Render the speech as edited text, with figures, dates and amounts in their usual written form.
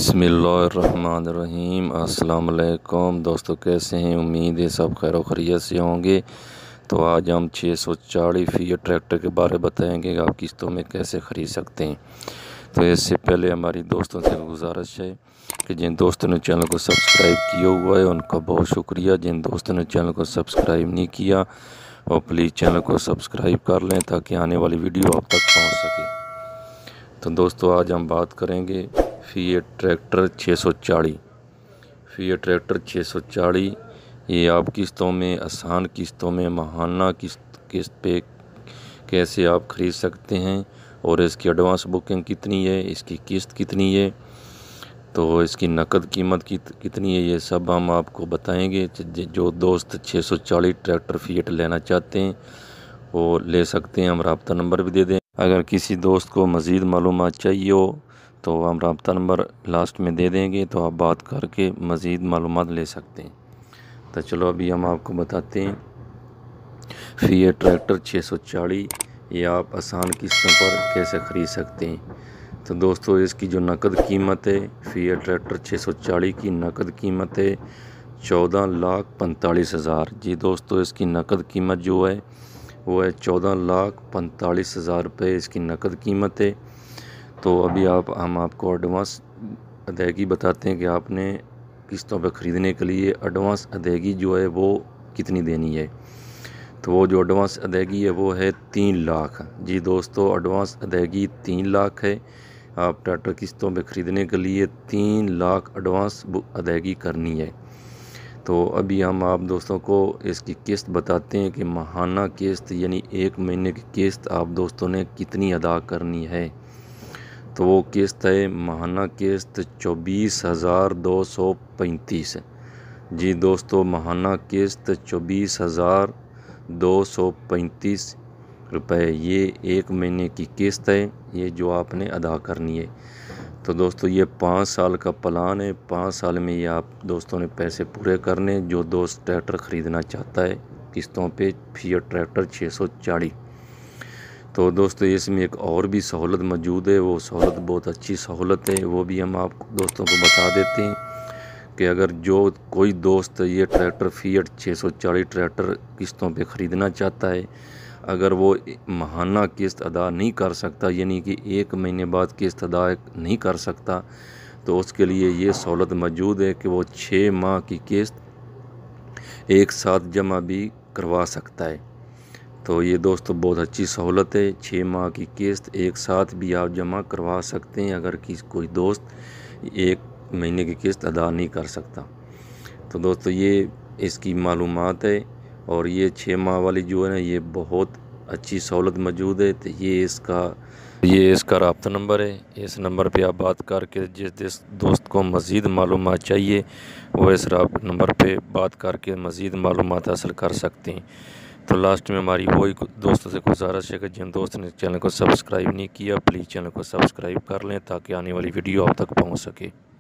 बिस्मिल्लाहिर्रहमानिर्रहीम। अस्सलाम वालेकुम दोस्तों, कैसे हैं? उम्मीद है सब खैर व खैरियत से होंगे। तो आज हम 640 फीट ट्रैक्टर के बारे में बताएंगे कि आप किस्तों में कैसे ख़रीद सकते हैं। तो इससे पहले हमारी दोस्तों से गुजारिश है कि जिन दोस्तों ने चैनल को सब्सक्राइब किया हुआ है उनका बहुत शुक्रिया। जिन दोस्तों ने चैनल को सब्सक्राइब नहीं किया वो प्लीज़ चैनल को सब्सक्राइब कर लें ताकि आने वाली वीडियो आप तक पहुँच सके। तो दोस्तों आज हम बात करेंगे फिएट ट्रैक्टर 640। फिएट ट्रैक्टर 640 ये आप किस्तों में, आसान किस्तों में, माहाना किस्त पे कैसे आप ख़रीद सकते हैं और इसकी एडवांस बुकिंग कितनी है, इसकी किस्त कितनी है, तो इसकी नकद कीमत कितनी है, ये सब हम आपको बताएंगे। जो दोस्त 640 ट्रैक्टर फिएट लेना चाहते हैं वो ले सकते हैं। हम रब्ता नंबर भी दे दें। अगर किसी दोस्त को मज़ीद मालूमात चाहिए हो तो हम रब्ता नंबर लास्ट में दे देंगे, तो आप बात करके मज़ीद मालूमात ले सकते हैं। तो चलो अभी हम आपको बताते हैं फिएट ट्रैक्टर 640 ये आप आसान किस्तों पर कैसे ख़रीद सकते हैं। तो दोस्तों इसकी जो नकद कीमत है, फिएट ट्रैक्टर 640 की नकद कीमत है 14,45,000। जी दोस्तों, इसकी नकद कीमत जो है वो है 14,45,000 रुपये इसकी नकद कीमत है। तो अभी हम आपको एडवांस अदायगी बताते हैं कि आपने किस्तों पर ख़रीदने के लिए एडवांस अदायगी जो है वो कितनी देनी है। तो वो जो एडवांस अदायगी है वो है 3 लाख। जी दोस्तों, एडवांस अदायगी 3 लाख है। आप ट्रैक्टर किस्तों पे ख़रीदने के लिए 3 लाख एडवांस अदायगी करनी है। तो अभी हम आप दोस्तों को इसकी किस्त बताते हैं कि माहाना किस्त यानी 1 महीने की किस्त आप दोस्तों ने कितनी अदा करनी है। तो वो किस्त है माहाना किस्त 24,235। जी दोस्तों, माहाना किस्त 24,235 रुपये ये 1 महीने की किस्त है, ये जो आपने अदा करनी है। तो दोस्तों ये 5 साल का प्लान है। 5 साल में ये आप दोस्तों ने पैसे पूरे करने। जो दोस्त ट्रैक्टर ख़रीदना चाहता है किस्तों पे फिएट ट्रैक्टर 640, तो दोस्तों इसमें एक और भी सहूलत मौजूद है। वो सहूलत बहुत अच्छी सहूलत है, वो भी हम आप दोस्तों को बता देते हैं कि अगर जो कोई दोस्त ये ट्रैक्टर फिएट 640 ट्रैक्टर किस्तों पे ख़रीदना चाहता है, अगर वो माहाना किस्त अदा नहीं कर सकता यानी कि 1 महीने बाद किस्त अदा नहीं कर सकता, तो उसके लिए ये सहूलत मौजूद है कि वो 6 माह की किस्त एक साथ जमा भी करवा सकता है। तो ये दोस्तों बहुत अच्छी सहूलत है। 6 माह की किस्त एक साथ भी आप जमा करवा सकते हैं अगर कोई दोस्त 1 महीने की किस्त अदा नहीं कर सकता। तो दोस्तों ये इसकी मालूमात है और ये 6 माह वाली जो है ना ये बहुत अच्छी सहूलत मौजूद है। तो ये इसका रब्ता नंबर है। इस नंबर पे आप बात करके जिस दोस्त को मज़ीद मालूमात चाहिए वो इस नंबर पे बात करके मज़ीद मालूमात हासिल कर सकते हैं। तो लास्ट में हमारी वही दोस्तों से गुजारिश है कि जिन दोस्त ने चैनल को सब्सक्राइब नहीं किया प्लीज़ चैनल को सब्सक्राइब कर लें ताकि आने वाली वीडियो आप तक पहुंच सके।